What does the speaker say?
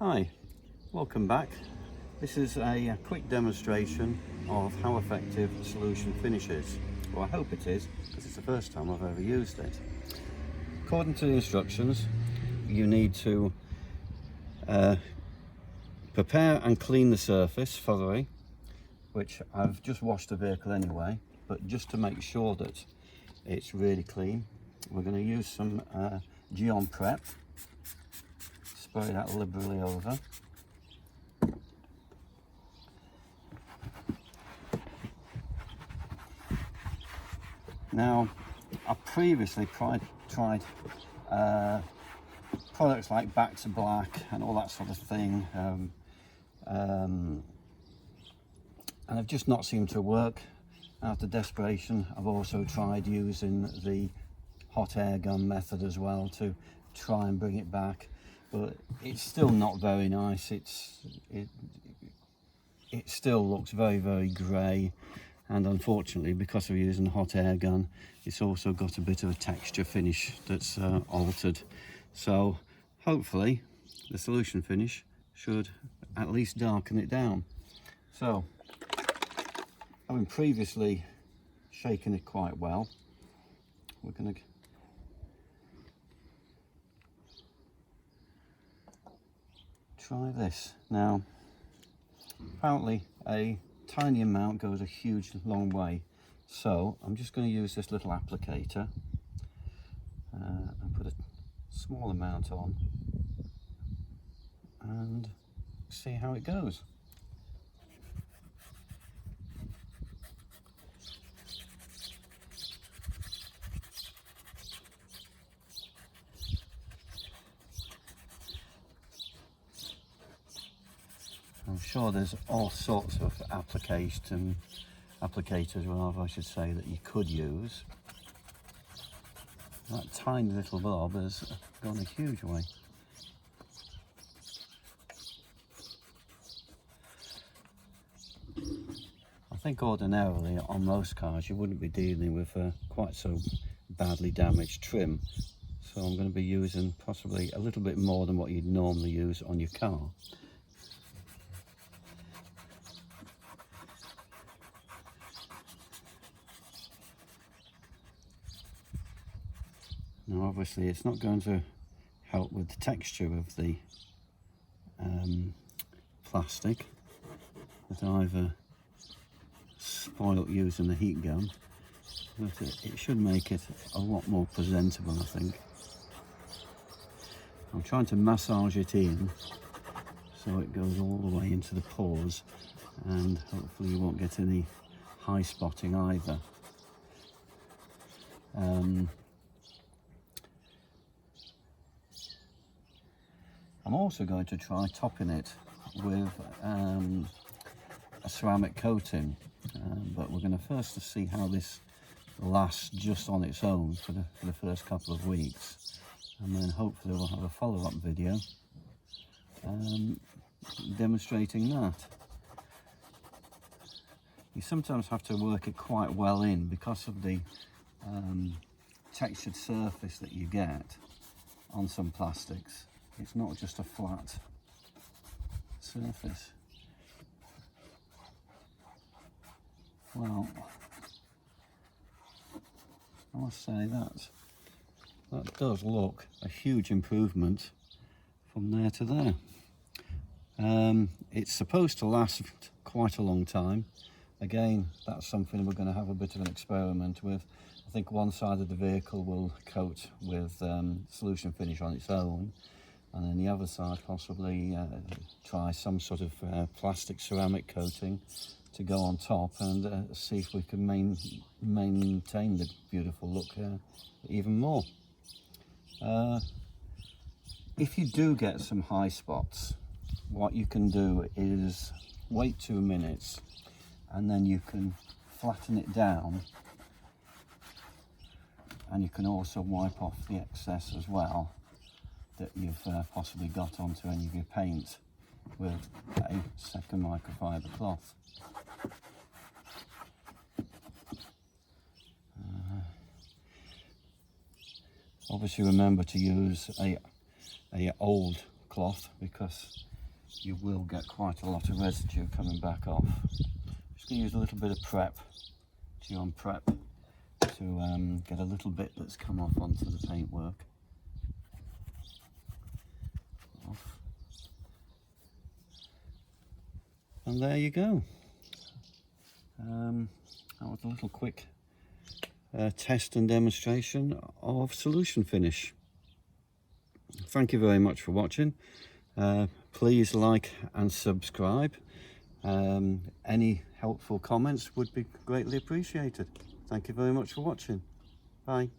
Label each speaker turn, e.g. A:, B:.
A: Hi, welcome back. This is a quick demonstration of how effective Solution Finish is. Well, I hope it is, because it's the first time I've ever used it. According to the instructions, you need to prepare and clean the surface thoroughly, which I've just washed the vehicle anyway, but just to make sure that it's really clean, we're going to use some Gyeon Prep. Spray that liberally over. Now, I previously tried products like Back to Black and all that sort of thing, and they've just not seemed to work. Out of desperation, I've also tried using the hot air gun method as well to try and bring it back, but it's still not very nice. It still looks very grey, and unfortunately, because we're using a hot air gun, it's also got a bit of a texture finish that's altered. So hopefully the Solution Finish should at least darken it down. So, having previously shaken it quite well, we're going to try this. Now, apparently a tiny amount goes a huge long way, so I'm just going to use this little applicator and put a small amount on and see how it goes. I'm sure there's all sorts of applicators rather I should say, that you could use. That tiny little blob has gone a huge way. I think ordinarily on most cars you wouldn't be dealing with quite so badly damaged trim, so I'm going to be using possibly a little bit more than what you'd normally use on your car. Now obviously it's not going to help with the texture of the plastic that I've spoilt using the heat gun, but it should make it a lot more presentable, I think. I'm trying to massage it in so it goes all the way into the pores, and hopefully you won't get any high spotting either. I'm also going to try topping it with a ceramic coating, but we're going to first see how this lasts just on its own for the first couple of weeks, and then hopefully we'll have a follow-up video demonstrating that. You sometimes have to work it quite well in because of the textured surface that you get on some plastics. It's not just a flat surface. Well, I must say that does look a huge improvement from there to there. It's supposed to last quite a long time. Again, that's something we're going to have a bit of an experiment with. I think one side of the vehicle will coat with Solution Finish on its own, and then the other side possibly try some sort of plastic ceramic coating to go on top, and see if we can maintain the beautiful look even more. If you do get some high spots, what you can do is wait 2 minutes, and then you can flatten it down, and you can also wipe off the excess as well that you've possibly got onto any of your paint with a second microfiber cloth. Obviously remember to use a old cloth because you will get quite a lot of residue coming back off. Just going to use a little bit of prep, Geon Prep, to get a little bit that's come off onto the paintwork off. And there you go. That was a little quick test and demonstration of solution finish. Thank you very much for watching. Please like and subscribe. Any helpful comments would be greatly appreciated. Thank you very much for watching. Bye.